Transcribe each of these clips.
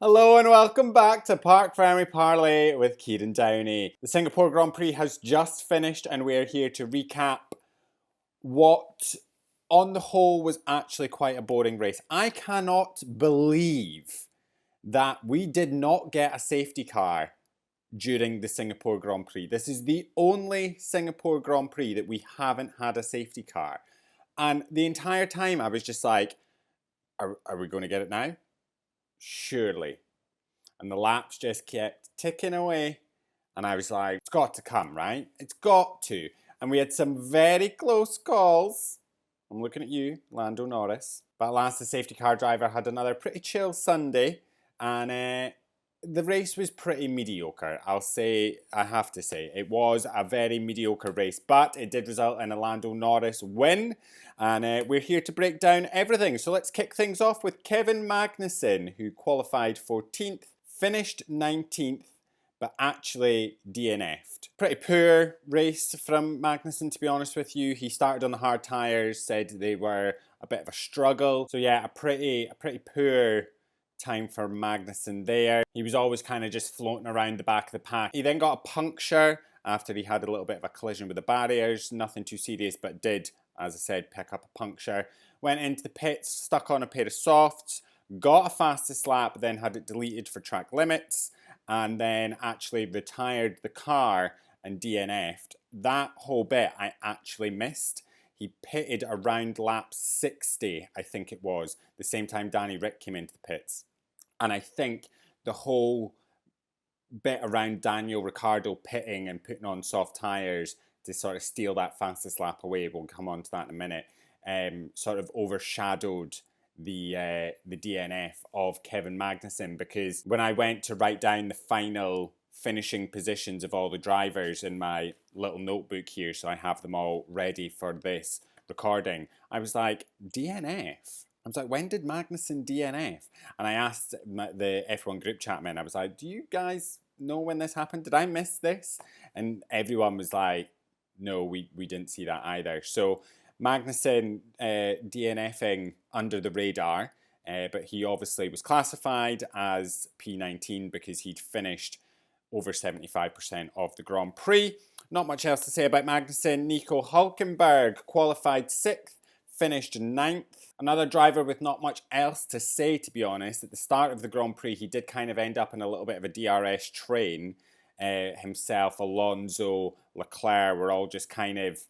Hello and welcome back to Parc Fermé Parlay with Kieran Downey. The Singapore Grand Prix has just finished and we're here to recap what on the whole was actually quite a boring race. I cannot believe that we did not get a safety car during the Singapore Grand Prix. This is the only Singapore Grand Prix that we haven't had a safety car. And the entire time I was just like, are we going to get it now? Surely. And the laps just kept ticking away. And I was like, it's got to come, right? It's got to. And we had some very close calls. I'm looking at you, Lando Norris. But at last, the safety car driver had another pretty chill Sunday. And the race was pretty mediocre. I have to say, it was a very mediocre race, but it did result in a Lando Norris win. And we're here to break down everything. So let's kick things off with Kevin Magnussen, who qualified 14th, finished 19th, but actually DNF'd. Pretty poor race from Magnussen, to be honest with you. He started on the hard tyres, said they were a bit of a struggle. So yeah, a pretty poor time for Magnussen there. He was always kind of just floating around the back of the pack. He then got a puncture after he had a little bit of a collision with the barriers. Nothing too serious, but did, as I said, pick up a puncture. Went into the pits, stuck on a pair of softs, got a fastest lap, then had it deleted for track limits, and then actually retired the car and DNF'd. That whole bit I actually missed. He pitted around lap 60, I think it was, the same time Danny Rick came into the pits. And I think the whole bit around Daniel Ricciardo pitting and putting on soft tyres to sort of steal that fastest lap away, we'll come on to that in a minute, sort of overshadowed the DNF of Kevin Magnussen, because when I went to write down the final finishing positions of all the drivers in my little notebook here, so I have them all ready for this recording, I was like, DNF? I was like, when did Magnussen DNF? And I asked the F1 group chat men, I was like, do you guys know when this happened? Did I miss this? And everyone was like, no, we didn't see that either. So Magnussen DNFing under the radar, but he obviously was classified as P19 because he'd finished over 75% of the Grand Prix. Not much else to say about Magnussen. Nico Hülkenberg qualified 6th, finished 9th. Another driver with not much else to say, to be honest. At the start of the Grand Prix, he did kind of end up in a little bit of a DRS train. Himself, Alonso, Leclerc were all just kind of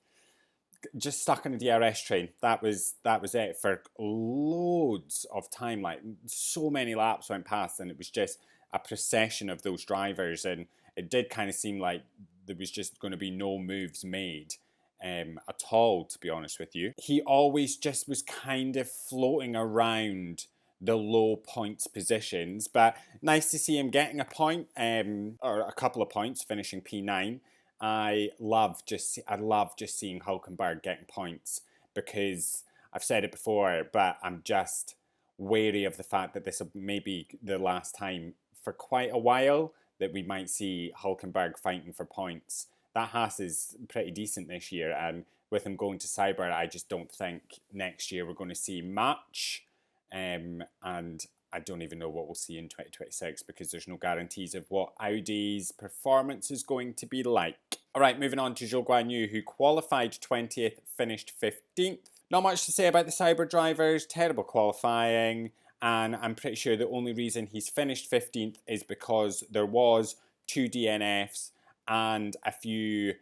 just stuck in a DRS train. That was it for loads of time. Like, so many laps went past and it was just a procession of those drivers, and it did kind of seem like there was just going to be no moves made at all, to be honest with you. He always just was kind of floating around the low points positions, but nice to see him getting a point, or a couple of points, finishing P9. I love just seeing Hülkenberg getting points, because I've said it before, but I'm just wary of the fact that this will maybe the last time for quite a while that we might see Hülkenberg fighting for points. That Haas is pretty decent this year, and with him going to Cyber, I just don't think next year we're going to see much. And I don't even know what we'll see in 2026, because there's no guarantees of what Audi's performance is going to be like. All right, moving on to Zhou Guanyu, who qualified 20th, finished 15th. Not much to say about the Cyber drivers, terrible qualifying, and I'm pretty sure the only reason he's finished 15th is because there was 2 DNFs and a few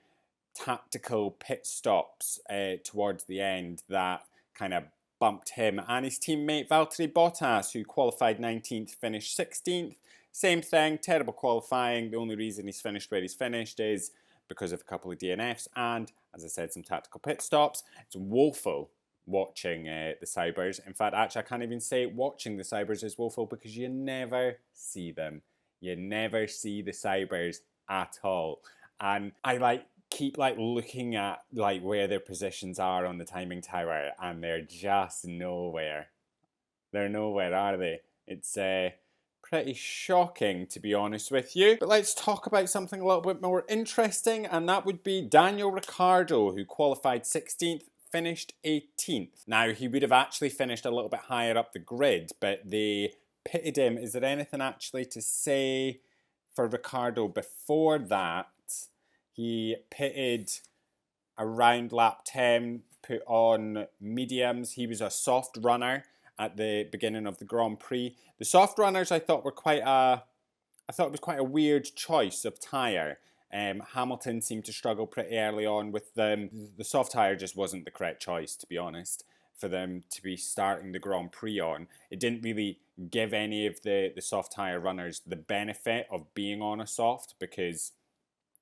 tactical pit stops towards the end that kind of bumped him and his teammate Valtteri Bottas, who qualified 19th, finished 16th. Same thing, terrible qualifying. The only reason he's finished where he's finished is because of a couple of DNFs and, as I said, some tactical pit stops. It's woeful watching the Cybers. In fact, actually, I can't even say watching the Cybers is woeful, because you never see them. You never see the Cybers at all. And I keep looking at where their positions are on the timing tower, and they're just nowhere. They're nowhere, are they? It's pretty shocking, to be honest with you. But let's talk about something a little bit more interesting, and that would be Daniel Ricciardo, who qualified 16th, finished 18th. Now, he would have actually finished a little bit higher up the grid, but they pitted him. Is there anything actually to say for Ricciardo before that? He pitted around lap 10, put on mediums. He was a soft runner at the beginning of the Grand Prix. The soft runners I thought it was quite a weird choice of tyre. Hamilton seemed to struggle pretty early on with them. The soft tyre just wasn't the correct choice, to be honest, for them to be starting the Grand Prix on. It didn't really give any of the soft tyre runners the benefit of being on a soft because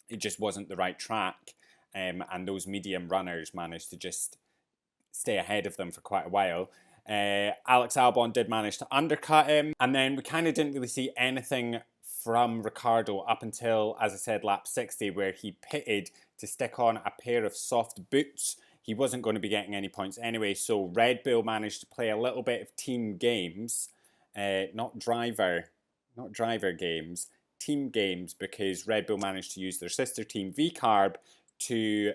it just wasn't the right track. And those medium runners managed to just stay ahead of them for quite a while. Alex Albon did manage to undercut him, and then we kind of didn't really see anything from Ricciardo up until, as I said, lap 60, where he pitted to stick on a pair of soft boots. He wasn't going to be getting any points anyway, so Red Bull managed to play a little bit of team games, not driver games, team games, because Red Bull managed to use their sister team VCarb to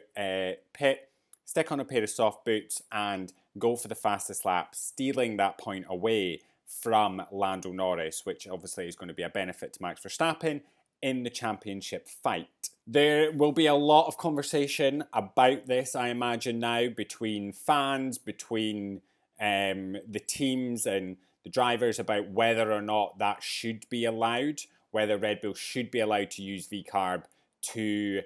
pit, stick on a pair of soft boots and go for the fastest lap, stealing that point away from Lando Norris, which obviously is going to be a benefit to Max Verstappen in the championship fight. There will be a lot of conversation about this, I imagine now, between fans, between the teams and the drivers about whether or not that should be allowed, whether Red Bull should be allowed to use VCarb to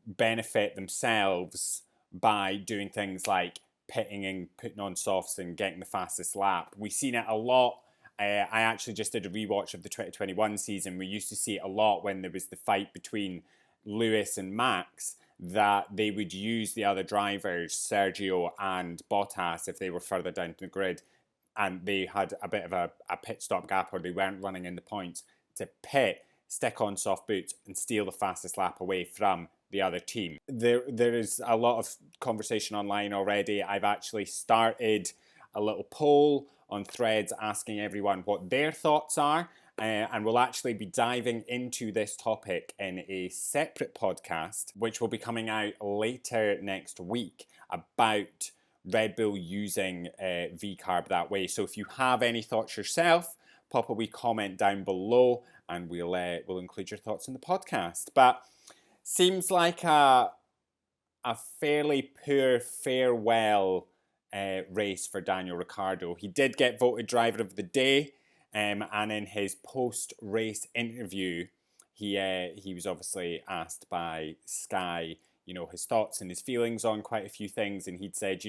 benefit themselves by doing things like pitting and putting on softs and getting the fastest lap. We've seen it a lot. I actually just did a rewatch of the 2021 season. We used to see it a lot when there was the fight between Lewis and Max, that they would use the other drivers, Sergio and Bottas, if they were further down the grid and they had a bit of a pit stop gap or they weren't running in the points, to pit, stick on soft boots and steal the fastest lap away from the other team. There is a lot of conversation online already. I've actually started a little poll on Threads asking everyone what their thoughts are, and we'll actually be diving into this topic in a separate podcast, which will be coming out later next week, about Red Bull using VCarb that way. So if you have any thoughts yourself, pop a wee comment down below and we'll include your thoughts in the podcast. But seems like a fairly poor farewell race for Daniel Ricciardo. He did get voted driver of the day, and in his post-race interview, he was obviously asked by Sky, his thoughts and his feelings on quite a few things, and he'd said,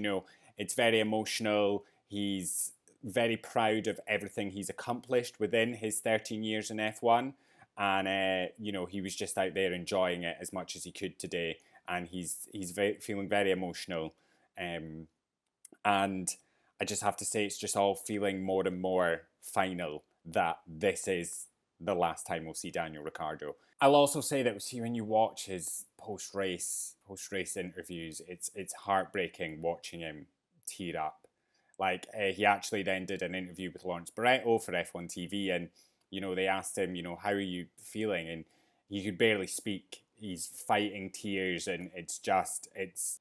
it's very emotional. He's very proud of everything he's accomplished within his 13 years in F1. And, he was just out there enjoying it as much as he could today. And he's feeling very emotional. And I just have to say, it's just all feeling more and more final that this is the last time we'll see Daniel Ricciardo. I'll also say that when you watch his post-race interviews, it's heartbreaking watching him tear up. Like, he actually then did an interview with Lawrence Barretto for F1 TV, and they asked him, how are you feeling? And he could barely speak. He's fighting tears, and it's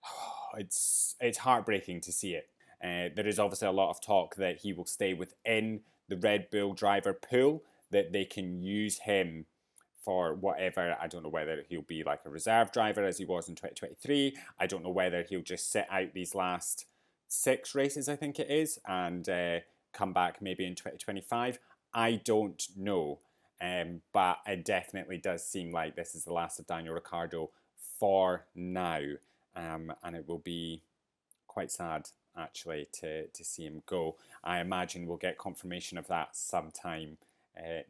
heartbreaking to see it. There is obviously a lot of talk that he will stay within the Red Bull driver pool, that they can use him for whatever. I don't know whether he'll be like a reserve driver as he was in 2023. I don't know whether he'll just sit out these last 6 races, I think it is, and come back maybe in 2025. I don't know, but it definitely does seem like this is the last of Daniel Ricciardo for now, and it will be quite sad actually to see him go. I imagine we'll get confirmation of that sometime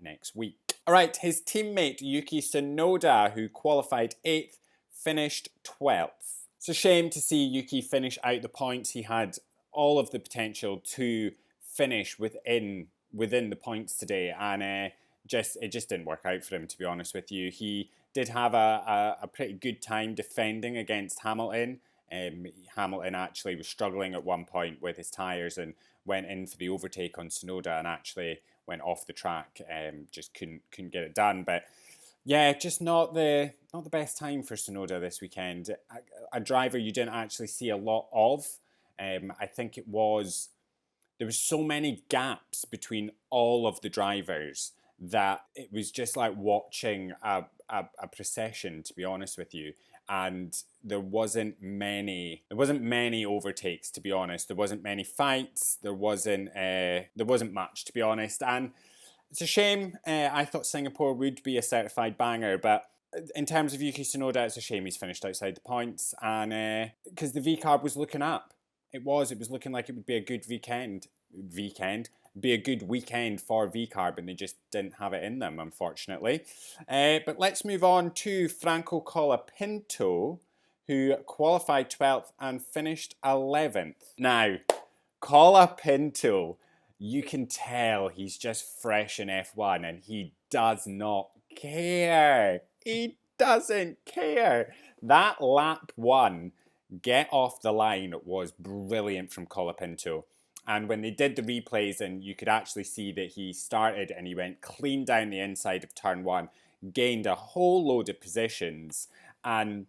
next week. All right, his teammate Yuki Tsunoda, who qualified 8th, finished 12th. It's a shame to see Yuki finish out the points. He had all of the potential to finish within the points today, and it just didn't work out for him, to be honest with you. He did have a pretty good time defending against Hamilton. Hamilton actually was struggling at one point with his tyres and went in for the overtake on Tsunoda and actually went off the track. Just couldn't get it done. But yeah, just not the best time for Tsunoda this weekend. A driver you didn't actually see a lot of. I think it was there was so many gaps between all of the drivers that it was just like watching a procession, to be honest with you. And there wasn't many overtakes, to be honest. There wasn't many fights. There wasn't much, to be honest. And it's a shame. I thought Singapore would be a certified banger, but in terms of Yuki Tsunoda, it's a shame he's finished outside the points. And because the V carb was looking up, it was looking like it would be a good be a good weekend for V carb, and they just didn't have it in them, unfortunately. But let's move on to Franco Colapinto, who qualified 12th and finished 11th. Now, Colapinto, you can tell he's just fresh in F1 and he does not care. He doesn't care. That lap 1 get off the line was brilliant from Colapinto. And when they did the replays, and you could actually see that he started and he went clean down the inside of turn 1, gained a whole load of positions, and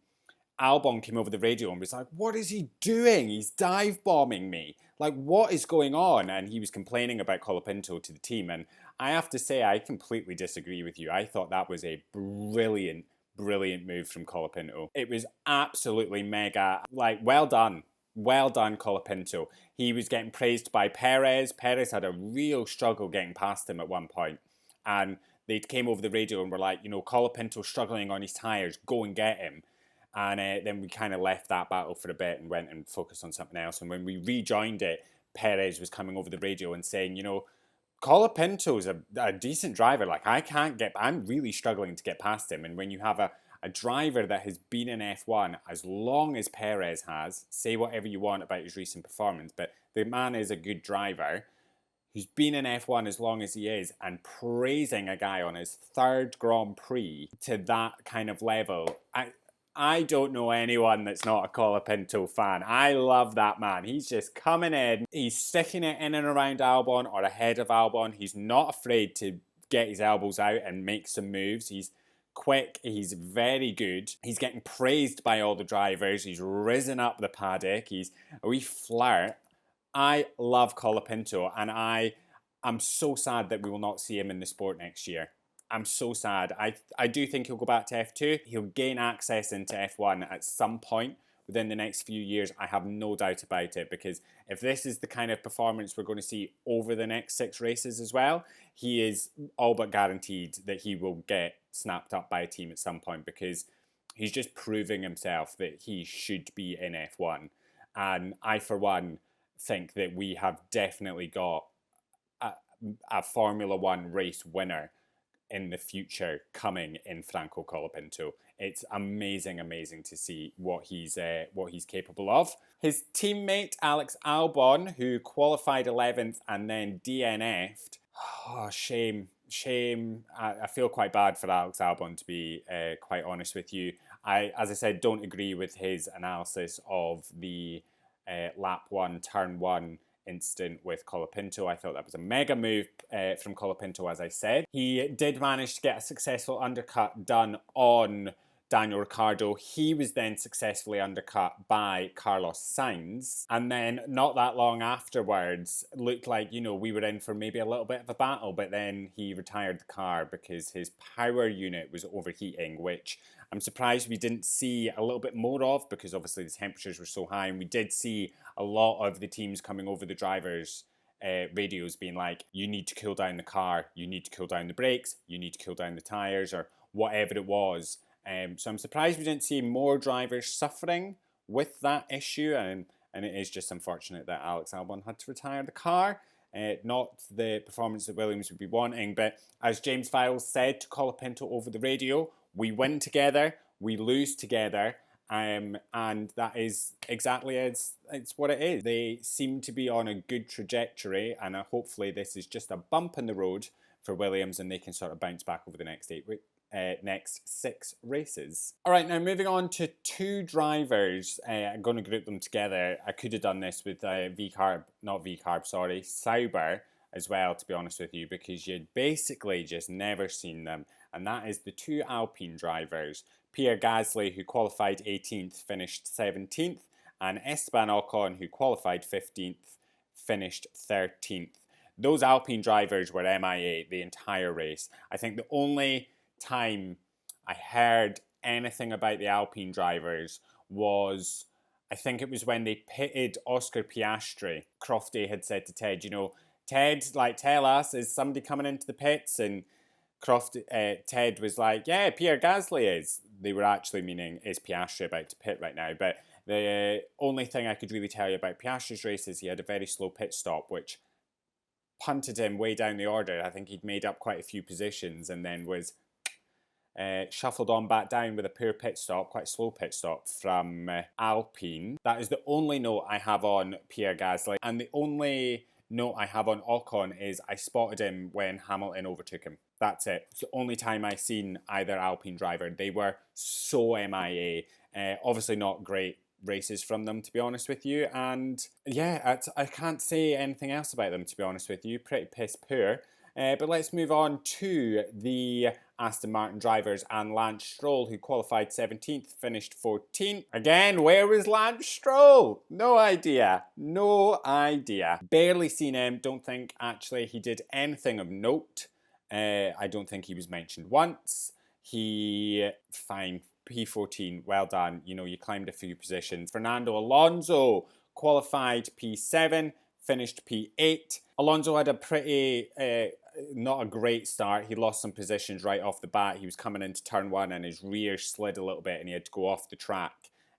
Albon came over the radio and was like, what is he doing? He's dive bombing me. Like, what is going on? And he was complaining about Colapinto to the team. And I have to say, I completely disagree with you. I thought that was a brilliant move from Colapinto. It was absolutely mega. Like, well done. Well done, Colapinto. He was getting praised by Perez. Perez had a real struggle getting past him at one point. And they came over the radio and were like, Colapinto's struggling on his tyres. Go and get him. And then we kind of left that battle for a bit and went and focused on something else. And when we rejoined it, Perez was coming over the radio and saying, Colapinto's a decent driver. Like, I'm really struggling to get past him. And when you have a driver that has been in F1 as long as Perez has, say whatever you want about his recent performance, but the man is a good driver, who's been in F1 as long as he is, and praising a guy on his 3rd Grand Prix to that kind of level. I don't know anyone that's not a Colapinto fan. I love that man. He's just coming in. He's sticking it in and around Albon or ahead of Albon. He's not afraid to get his elbows out and make some moves. He's quick. He's very good. He's getting praised by all the drivers. He's risen up the paddock. He's a wee flirt. I love Colapinto, and I'm so sad that we will not see him in the sport next year. I'm so sad. I do think he'll go back to F2. He'll gain access into F1 at some point within the next few years. I have no doubt about it, because if this is the kind of performance we're going to see over the next 6 races as well, he is all but guaranteed that he will get snapped up by a team at some point, because he's just proving himself that he should be in F1. And I, for one, think that we have definitely got a Formula One race winner in the future coming in Franco Colapinto. It's amazing to see what he's capable of. His teammate Alex Albon, who qualified 11th and then DNF'd. Oh, shame. I feel quite bad for Alex Albon, to be quite honest with you. As I said, don't agree with his analysis of the lap 1, turn 1 incident with Colapinto. I thought that was a mega move from Colapinto, as I said. He did manage to get a successful undercut done on Daniel Ricciardo. He was then successfully undercut by Carlos Sainz. And then not that long afterwards, looked like, we were in for maybe a little bit of a battle, but then he retired the car because his power unit was overheating, which I'm surprised we didn't see a little bit more of, because obviously the temperatures were so high, and we did see a lot of the teams coming over the drivers' radios being like, you need to cool down the car, you need to cool down the brakes, you need to cool down the tyres, or whatever it was. So I'm surprised we didn't see more drivers suffering with that issue, and it is just unfortunate that Alex Albon had to retire the car. Not the performance that Williams would be wanting, but as James Vowles said to Colapinto over the radio, we win together, we lose together, and that is exactly it's what it is. They seem to be on a good trajectory, and hopefully this is just a bump in the road for Williams, and they can sort of bounce back over the next 6 races. All right, now moving on to 2 drivers. I'm going to group them together. I could have done this with Sauber as well, to be honest with you, because you'd basically just never seen them. And that is the 2 Alpine drivers. Pierre Gasly, who qualified 18th, finished 17th, and Esteban Ocon, who qualified 15th, finished 13th. Those Alpine drivers were MIA the entire race. I think the only time I heard anything about the Alpine drivers was, I think it was when they pitted Oscar Piastri. Crofty had said to Ted, Ted, tell us, is somebody coming into the pits? And Ted was like, yeah, Pierre Gasly is. They were actually meaning, is Piastri about to pit right now? But the only thing I could really tell you about Piastri's race is he had a very slow pit stop, which punted him way down the order. I think he'd made up quite a few positions and then was shuffled on back down with a poor pit stop, quite a slow pit stop from Alpine. That is the only note I have on Pierre Gasly. And the only note I have on Ocon is I spotted him when Hamilton overtook him. That's it. It's the only time I've seen either Alpine driver. They were so MIA. Obviously not great races from them, to be honest with you. And yeah, I can't say anything else about them, to be honest with you. Pretty piss poor. But let's move on to the Aston Martin drivers and Lance Stroll, who qualified 17th, finished 14th. Again, where was Lance Stroll? No idea. No idea. Barely seen him. Don't think actually he did anything of note. I don't think he was mentioned once. Fine, P14, well done. You climbed a few positions. Fernando Alonso qualified P7, finished P8. Alonso had a pretty, not a great start. He lost some positions right off the bat. He was coming into turn 1 and his rear slid a little bit and he had to go off the track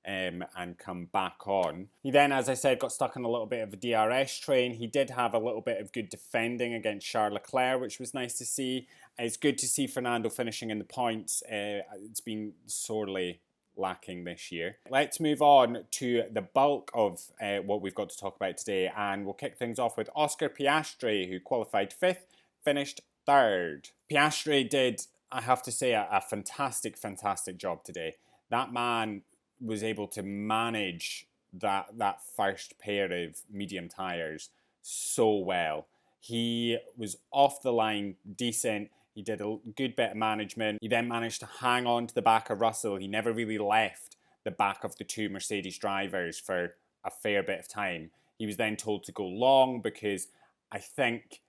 and come back on. He then, as I said, got stuck on a little bit of a DRS train. He did have a little bit of good defending against Charles Leclerc, which was nice to see. It's good to see Fernando finishing in the points. It's been sorely lacking this year. Let's move on to the bulk of what we've got to talk about today, and we'll kick things off with Oscar Piastri, who qualified 5th, finished 3rd. Piastri did, I have to say, a fantastic job today. That man was able to manage that first pair of medium tyres so well. He was off the line decent. He did a good bit of management. He then managed to hang on to the back of Russell. He never really left the back of the two Mercedes drivers for a fair bit of time. He was then told to go long because I think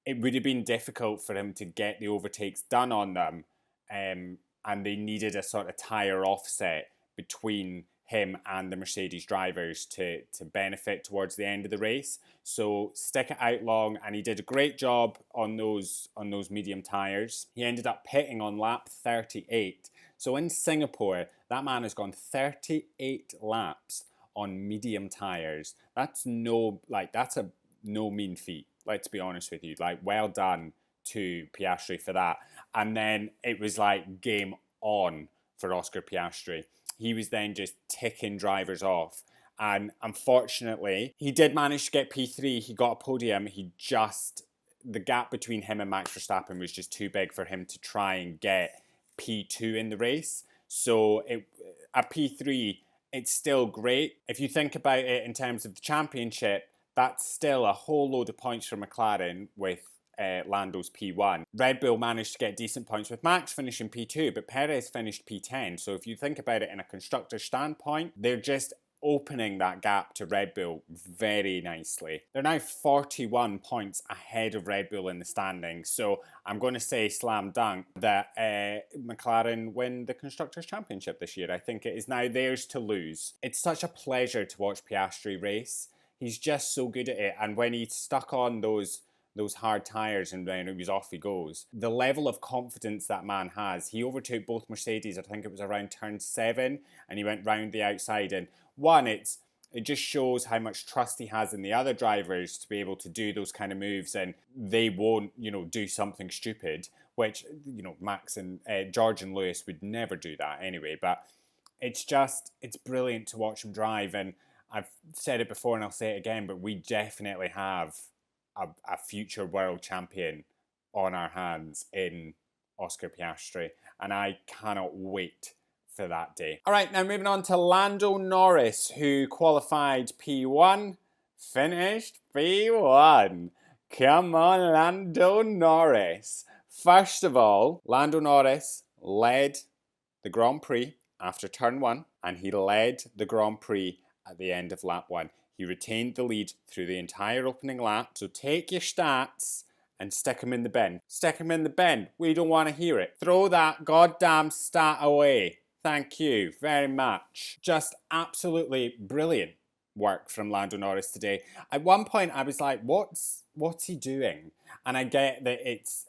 it would have been difficult for him to get the overtakes done on them, and they needed a sort of tyre offset between him and the Mercedes drivers to benefit towards the end of the race. So stick it out long, and he did a great job on those medium tyres. He ended up pitting on lap 38. So in Singapore, that man has gone 38 laps on medium tyres. That's no mean feat. Let's be honest with you. Well done to Piastri for that. And then it was game on for Oscar Piastri. He was then just ticking drivers off. And unfortunately, he did manage to get P3. He got a podium. The gap between him and Max Verstappen was just too big for him to try and get P2 in the race. So at P3, it's still great. If you think about it in terms of the championship, that's still a whole load of points for McLaren with Lando's P1. Red Bull managed to get decent points with Max finishing P2, but Perez finished P10. So if you think about it in a constructor standpoint, they're just opening that gap to Red Bull very nicely. They're now 41 points ahead of Red Bull in the standings. So I'm going to say slam dunk that McLaren win the Constructors' Championship this year. I think it is now theirs to lose. It's such a pleasure to watch Piastri race. He's just so good at it. And when he's stuck on those hard tyres and then he was off he goes. The level of confidence that man has. He overtook both Mercedes, I think it was around turn 7, and he went round the outside. And one, it just shows how much trust he has in the other drivers to be able to do those kind of moves, and they won't, do something stupid, which, Max and George and Lewis would never do that anyway. But it's brilliant to watch him drive, and I've said it before and I'll say it again, but we definitely have a future world champion on our hands in Oscar Piastri, and I cannot wait for that day. All right, now moving on to Lando Norris, who qualified P1, finished P1. Come on, Lando Norris. First of all, Lando Norris led the Grand Prix after turn 1, and he led the Grand Prix at the end of lap 1. He retained the lead through the entire opening lap. So take your stats and stick them in the bin. Stick them in the bin. We don't want to hear it. Throw that goddamn stat away. Thank you very much. Just absolutely brilliant work from Lando Norris today. At one point, I was like, what's he doing? And I get that it's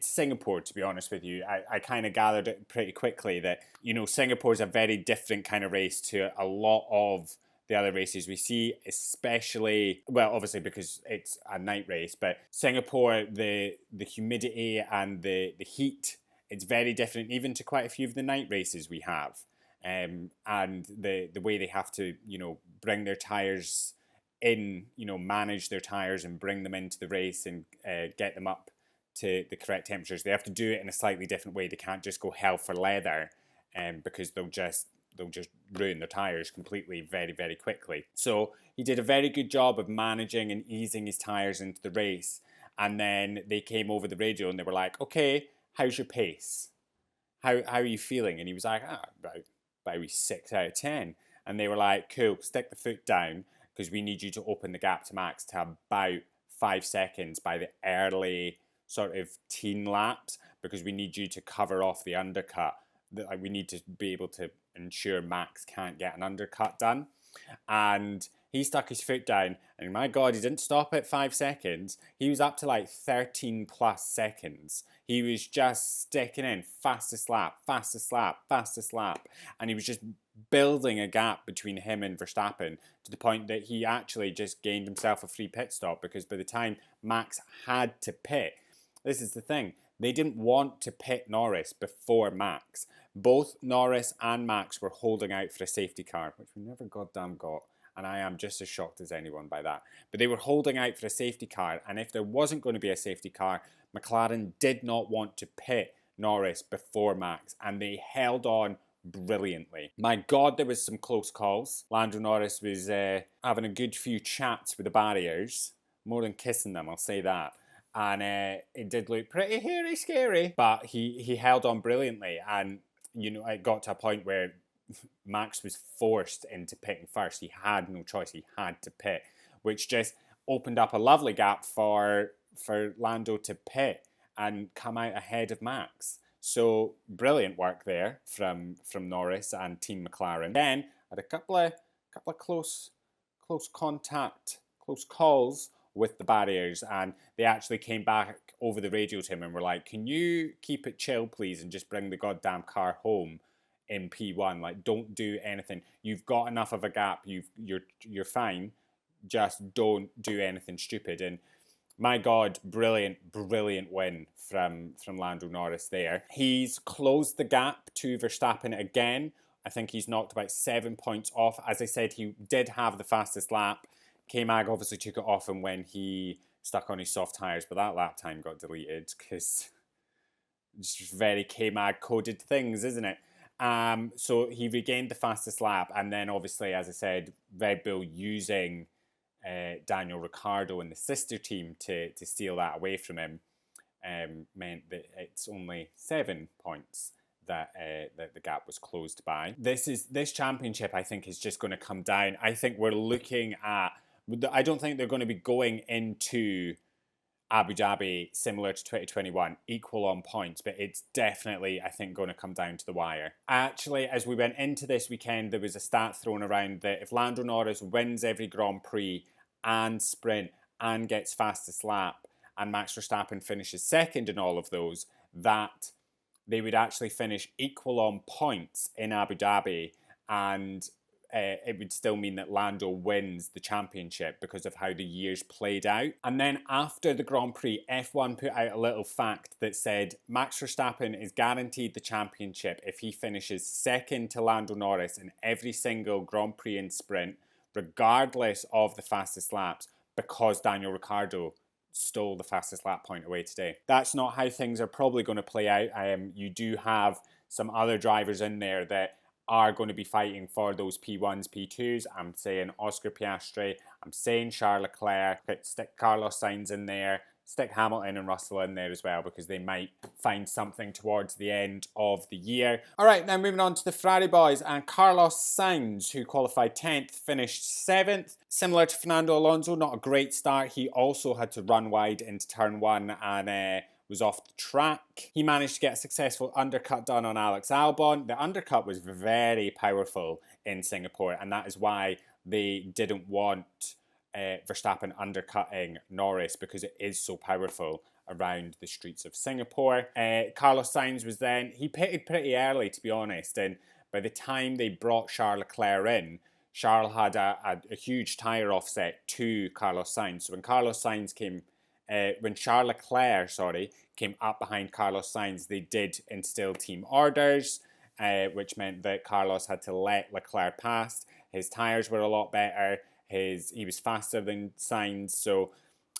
Singapore, to be honest with you. I kind of gathered it pretty quickly that, you know, Singapore is a very different kind of race to a lot of the other races we see, especially, well, obviously because it's a night race, but Singapore, the humidity and the heat, it's very different even to quite a few of the night races we have. And the way they have to, you know, bring their tyres in, you know, manage their tyres and bring them into the race and get them up to the correct temperatures. They have to do it in a slightly different way. They can't just go hell for leather because they'll just ruin their tyres completely very, very quickly. So he did a very good job of managing and easing his tyres into the race. And then they came over the radio and they were like, okay, how's your pace? How are you feeling? And he was like, about a 6 out of 10. And they were like, cool, stick the foot down because we need you to open the gap to Max to about 5 seconds by the early sort of teen laps because we need you to cover off the undercut. We need to be able to ensure Max can't get an undercut done. And he stuck his foot down, and my God, he didn't stop at 5 seconds. He was up to like 13 plus seconds. He was just sticking in fastest lap, fastest lap, fastest lap. And he was just building a gap between him and Verstappen to the point that he actually just gained himself a free pit stop because by the time Max had to pit, this is the thing, they didn't want to pit Norris before Max. Both Norris and Max were holding out for a safety car, which we never goddamn got. And I am just as shocked as anyone by that. But they were holding out for a safety car. And if there wasn't going to be a safety car, McLaren did not want to pit Norris before Max. And they held on brilliantly. My God, there was some close calls. Lando Norris was having a good few chats with the barriers. More than kissing them, I'll say that. And it did look pretty hairy scary. But he held on brilliantly. And, you know, it got to a point where Max was forced into pitting first. He had no choice. He had to pit, which just opened up a lovely gap for Lando to pit and come out ahead of Max. So brilliant work there from Norris and Team McLaren. Then had a couple of close contact, close calls with the barriers, and they actually came back over the radio to him and were like, "Can you keep it chill, please, and just bring the goddamn car home in P1? Like, don't do anything. You've got enough of a gap. You're fine. Just don't do anything stupid." And my God, brilliant win from Lando Norris there. He's closed the gap to Verstappen again. I think he's knocked about 7 points off. As I said, he did have the fastest lap. K-Mag obviously took it off him when he stuck on his soft tyres, but that lap time got deleted because it's just very K-Mag coded things, isn't it? So he regained the fastest lap, and then obviously, as I said, Red Bull using Daniel Ricciardo and the sister team to steal that away from him meant that it's only 7 points that the gap was closed by. This championship, I think, is just going to come down. I think we're looking at, I don't think they're going to be going into Abu Dhabi similar to 2021, equal on points, but it's definitely, I think, going to come down to the wire. Actually, as we went into this weekend, there was a stat thrown around that if Lando Norris wins every Grand Prix and sprint and gets fastest lap, and Max Verstappen finishes second in all of those, that they would actually finish equal on points in Abu Dhabi, and it would still mean that Lando wins the championship because of how the years played out. And then after the Grand Prix, F1 put out a little fact that said Max Verstappen is guaranteed the championship if he finishes second to Lando Norris in every single Grand Prix and sprint, regardless of the fastest laps, because Daniel Ricciardo stole the fastest lap point away today. That's not how things are probably going to play out. You do have some other drivers in there that are going to be fighting for those P1s, P2s. I'm saying Oscar Piastri, I'm saying Charles Leclerc, stick Carlos Sainz in there, stick Hamilton and Russell in there as well because they might find something towards the end of the year. All right, now moving on to the Ferrari boys, and Carlos Sainz, who qualified 10th, finished 7th. Similar to Fernando Alonso, not a great start. He also had to run wide into turn 1 and was off the track. He managed to get a successful undercut done on Alex Albon. The undercut was very powerful in Singapore, and that is why they didn't want Verstappen undercutting Norris, because it is so powerful around the streets of Singapore. Carlos Sainz was then, he pitted pretty early, to be honest, and by the time they brought Charles Leclerc in, Charles had a huge tyre offset to Carlos Sainz. So when Charles Leclerc, came up behind Carlos Sainz, they did instill team orders, which meant that Carlos had to let Leclerc pass. His tyres were a lot better. He was faster than Sainz, so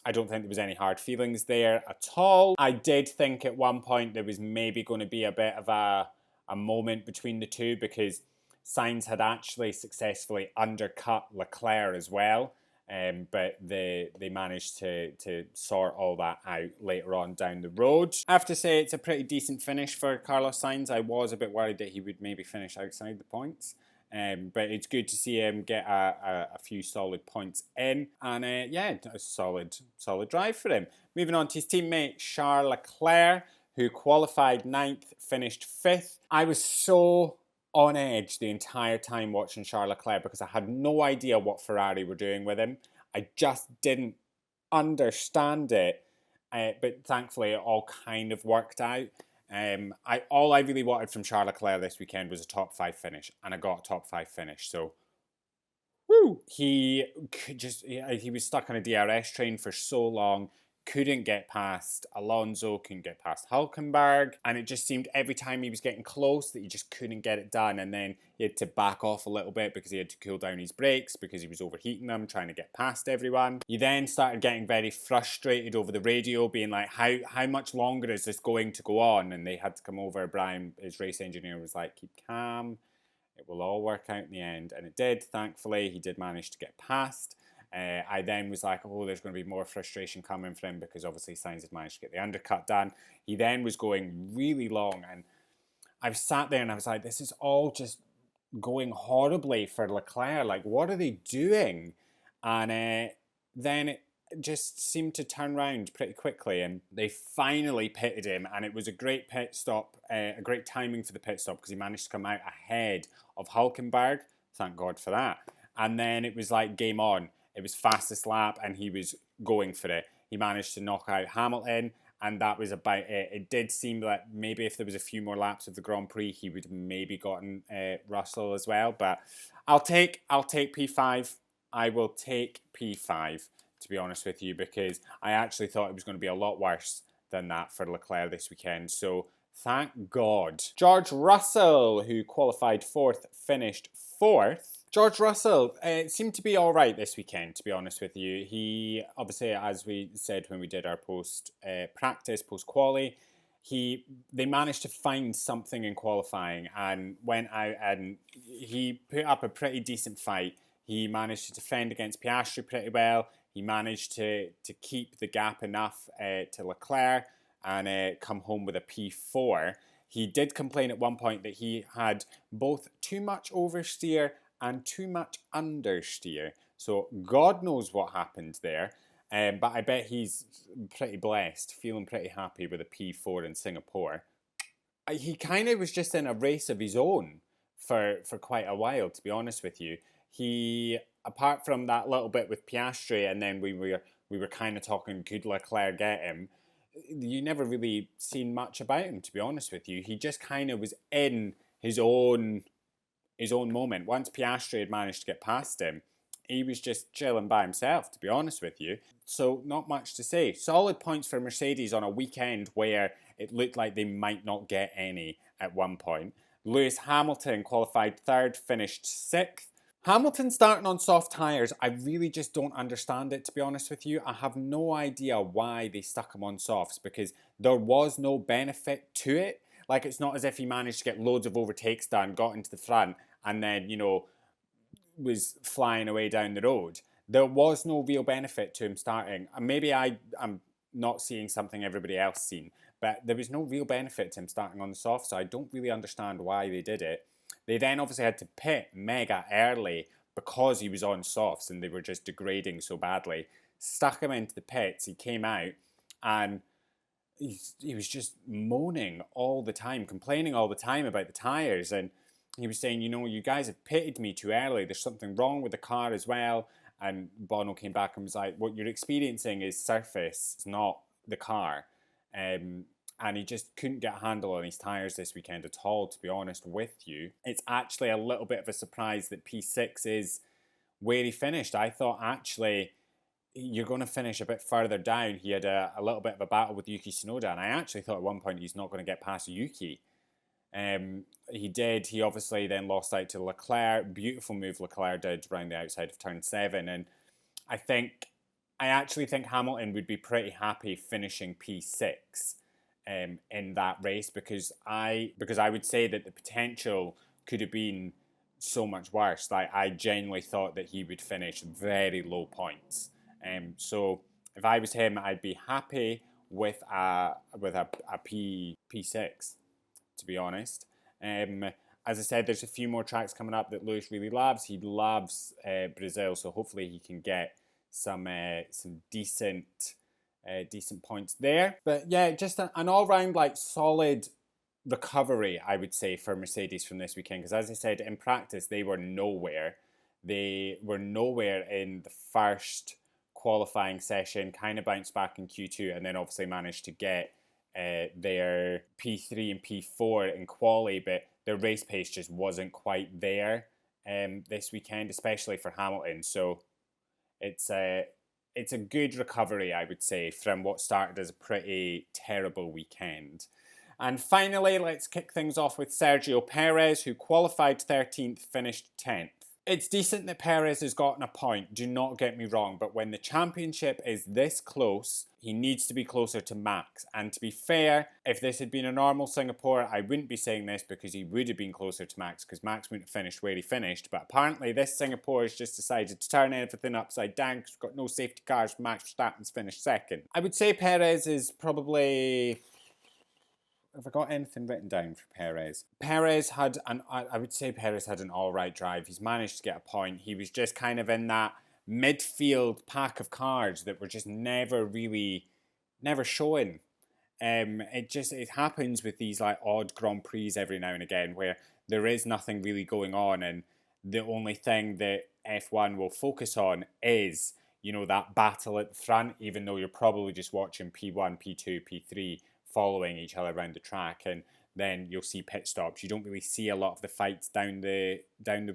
I don't think there was any hard feelings there at all. I did think at one point there was maybe going to be a bit of a moment between the two, because Sainz had actually successfully undercut Leclerc as well. But they managed to sort all that out later on down the road. I have to say it's a pretty decent finish for Carlos Sainz. I was a bit worried that he would maybe finish outside the points. But it's good to see him get a few solid points in. And yeah, a solid drive for him. Moving on to his teammate Charles Leclerc, who qualified 9th, finished 5th. I was so on edge the entire time watching Charles Leclerc because I had no idea what Ferrari were doing with him. I just didn't understand it. But thankfully it all kind of worked out. All I really wanted from Charles Leclerc this weekend was a top 5 finish, and I got a top 5 finish. So, woo! He was stuck on a DRS train for so long, couldn't get past Alonso, couldn't get past Hülkenberg, and it just seemed every time he was getting close that he just couldn't get it done, and then he had to back off a little bit because he had to cool down his brakes because he was overheating them, trying to get past everyone. He then started getting very frustrated over the radio, being like, how much longer is this going to go on? And they had to come over. Brian, his race engineer, was like, keep calm, it will all work out in the end, and it did. Thankfully, he did manage to get past. I then was like, oh, there's going to be more frustration coming from him because obviously Sainz had managed to get the undercut done. He then was going really long, and I sat there and I was like, this is all just going horribly for Leclerc. Like, what are they doing? And then it just seemed to turn around pretty quickly, and they finally pitted him, and it was a great pit stop, a great timing for the pit stop because he managed to come out ahead of Hülkenberg. Thank God for that. And then it was like game on. It was fastest lap, and he was going for it. He managed to knock out Hamilton, and that was about it. It did seem that maybe if there was a few more laps of the Grand Prix, he would have maybe gotten Russell as well. But I'll take P5. I will take P5, to be honest with you, because I actually thought it was going to be a lot worse than that for Leclerc this weekend. So thank God. George Russell, who qualified 4th, finished 4th. George Russell seemed to be all right this weekend, to be honest with you. He, obviously, as we said when we did our post-quali, they managed to find something in qualifying and went out and he put up a pretty decent fight. He managed to defend against Piastri pretty well. He managed to keep the gap enough to Leclerc and come home with a P4. He did complain at one point that he had both too much oversteer and too much understeer. So God knows what happened there. But I bet he's pretty blessed, feeling pretty happy with a P4 in Singapore. He kind of was just in a race of his own for quite a while, to be honest with you. He, apart from that little bit with Piastri, and then we were kind of talking, could Leclerc get him? You never really seen much about him, to be honest with you. He just kind of was in his own moment. Once Piastri had managed to get past him, he was just chilling by himself, to be honest with you. So not much to say. Solid points for Mercedes on a weekend where it looked like they might not get any at one point. Lewis Hamilton qualified 3rd, finished 6th. Hamilton starting on soft tyres, I really just don't understand it, to be honest with you. I have no idea why they stuck him on softs because there was no benefit to it. Like, it's not as if he managed to get loads of overtakes done, got into the front, and then, was flying away down the road. There was no real benefit to him starting. And maybe I'm not seeing something everybody else seen. But there was no real benefit to him starting on the soft, so I don't really understand why they did it. They then obviously had to pit mega early because he was on softs and they were just degrading so badly. Stuck him into the pits, he came out, and he was just moaning all the time, complaining all the time about the tyres. And he was saying, you guys have pitted me too early. There's something wrong with the car as well. And Bono came back and was like, what you're experiencing is surface, it's not the car. And he just couldn't get a handle on his tyres this weekend at all, to be honest with you. It's actually a little bit of a surprise that P6 is where he finished. I thought actually you're going to finish a bit further down. He had a little bit of a battle with Yuki Tsunoda, and I actually thought at one point he's not going to get past Yuki. He did. He obviously then lost out to Leclerc. Beautiful move Leclerc did around the outside of turn 7. And I actually think Hamilton would be pretty happy finishing P6 in that race because I would say that the potential could have been so much worse. Like, I genuinely thought that he would finish very low points. So if I was him, I'd be happy with a P6, to be honest. As I said, there's a few more tracks coming up that Lewis really loves. He loves Brazil, so hopefully he can get some decent points there. But yeah, just an all-round solid recovery, I would say, for Mercedes from this weekend. Because as I said, in practice, they were nowhere. They were nowhere in the first qualifying session, kind of bounced back in Q2, and then obviously managed to get their P3 and P4 in quali, but their race pace just wasn't quite there this weekend, especially for Hamilton. So it's a good recovery, I would say, from what started as a pretty terrible weekend. And finally, let's kick things off with Sergio Perez, who qualified 13th, finished 10th. It's decent that Perez has gotten a point, do not get me wrong, but when the championship is this close, he needs to be closer to Max. And to be fair, if this had been a normal Singapore, I wouldn't be saying this because he would have been closer to Max because Max wouldn't have finished where he finished. But apparently this Singapore has just decided to turn everything upside down because we've got no safety cars. Max Verstappen's finished second. I would say Perez is probably... Have I got anything written down for Perez? I would say Perez had an all-right drive. He's managed to get a point. He was just kind of in that midfield pack of cars that were just never showing. It happens with these odd Grand Prix every now and again where there is nothing really going on, and the only thing that F1 will focus on is, that battle at the front, even though you're probably just watching P1, P2, P3 following each other around the track, and then you'll see pit stops. You don't really see a lot of the fights down the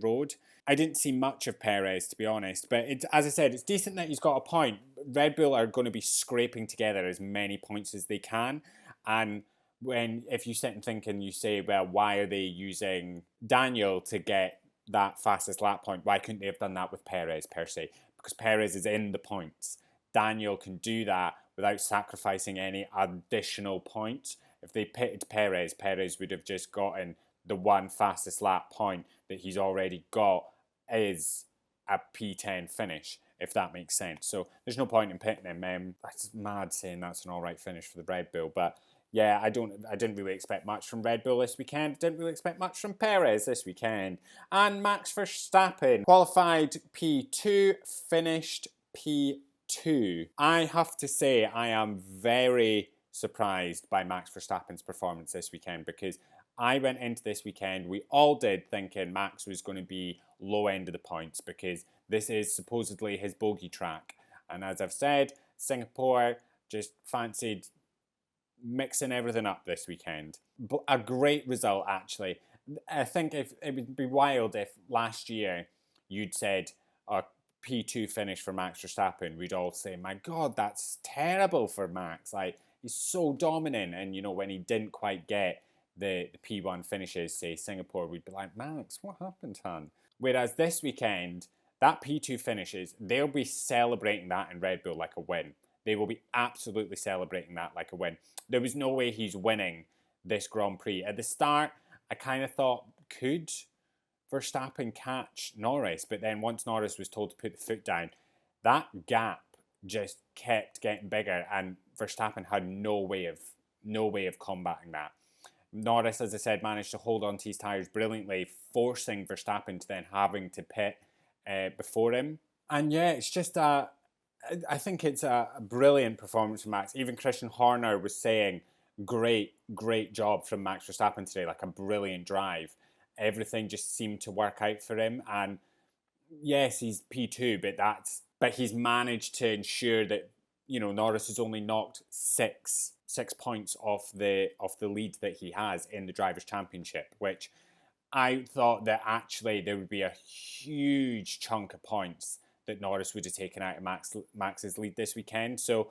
road. I didn't see much of Perez, to be honest, but as I said, it's decent that he's got a point. Red Bull are going to be scraping together as many points as they can, and if you sit and think and you say, well, why are they using Daniel to get that fastest lap point? Why couldn't they have done that with Perez per se? Because Perez is in the points. Daniel can do that without sacrificing any additional points. If they pitted Perez, Perez would have just gotten the one fastest lap point that he's already got is a P10 finish, if that makes sense. So there's no point in pitting him. That's mad saying that's an alright finish for the Red Bull, but yeah, I didn't really expect much from Red Bull this weekend. Didn't really expect much from Perez this weekend. And Max Verstappen qualified P2, finished P2. I have to say I am very surprised by Max Verstappen's performance this weekend because I went into this weekend, we all did, thinking Max was going to be low end of the points because this is supposedly his bogey track. And as I've said, Singapore just fancied mixing everything up this weekend. But a great result, actually. I think if it would be wild if last year you'd said a P2 finish for Max Verstappen, we'd all say, my God, that's terrible for Max. He's so dominant. And, when he didn't quite get the P1 finishes, say Singapore, we'd be like, Max, what happened, hon? Whereas this weekend, that P2 finishes, they'll be celebrating that in Red Bull like a win. They will be absolutely celebrating that like a win. There was no way he's winning this Grand Prix. At the start, I kind of thought, could Verstappen catch Norris? But then once Norris was told to put the foot down, that gap just kept getting bigger. And Verstappen had no way of combating that. Norris, as I said, managed to hold on to his tyres brilliantly, forcing Verstappen to then having to pit before him. And yeah, it's just I think it's a brilliant performance from Max. Even Christian Horner was saying, great job from Max Verstappen today, like a brilliant drive. Everything just seemed to work out for him. And yes, he's P2, but he's managed to ensure that, you know, Norris has only knocked six points off the lead that he has in the Drivers' Championship, which I thought that actually there would be a huge chunk of points that Norris would have taken out of Max's lead this weekend. So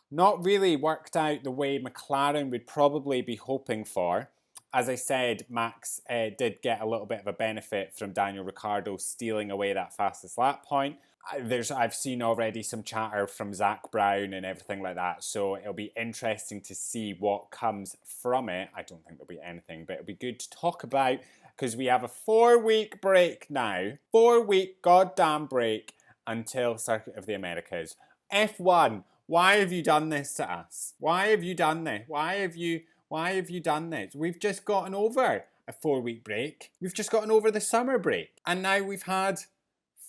not really worked out the way McLaren would probably be hoping for. As I said, Max did get a little bit of a benefit from Daniel Ricciardo stealing away that fastest lap point. I've seen already some chatter from Zach Brown and everything like that, so it'll be interesting to see what comes from it. I don't think there'll be anything, but it'll be good to talk about because we have a 4-week break now. 4-week goddamn break until Circuit of the Americas. F1, why have you done this to us? Why have you done this? Why have you done this? We've just gotten over a 4-week break. We've just gotten over the summer break. And now we've had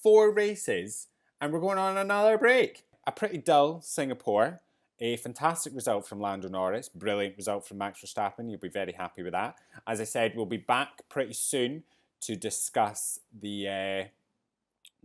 4 races and we're going on another break. A pretty dull Singapore. A fantastic result from Lando Norris. Brilliant result from Max Verstappen. You'll be very happy with that. As I said, we'll be back pretty soon to discuss the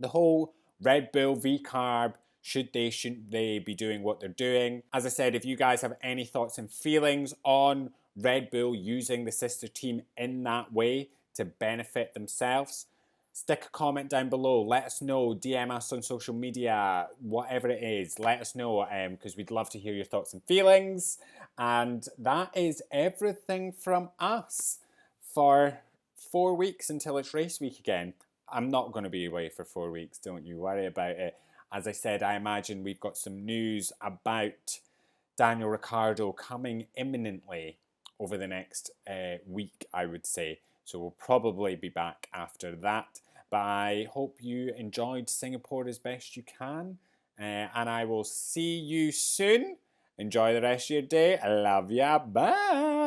whole Red Bull V-Carb. Should they, shouldn't they be doing what they're doing? As I said, if you guys have any thoughts and feelings on Red Bull using the sister team in that way to benefit themselves, stick a comment down below. Let us know. DM us on social media, whatever it is. Let us know because we'd love to hear your thoughts and feelings. And that is everything from us for 4 weeks until it's race week again. I'm not going to be away for 4 weeks. Don't you worry about it. As I said, I imagine we've got some news about Daniel Ricciardo coming imminently over the next week, I would say. So we'll probably be back after that. But I hope you enjoyed Singapore as best you can. And I will see you soon. Enjoy the rest of your day. I love ya. Bye.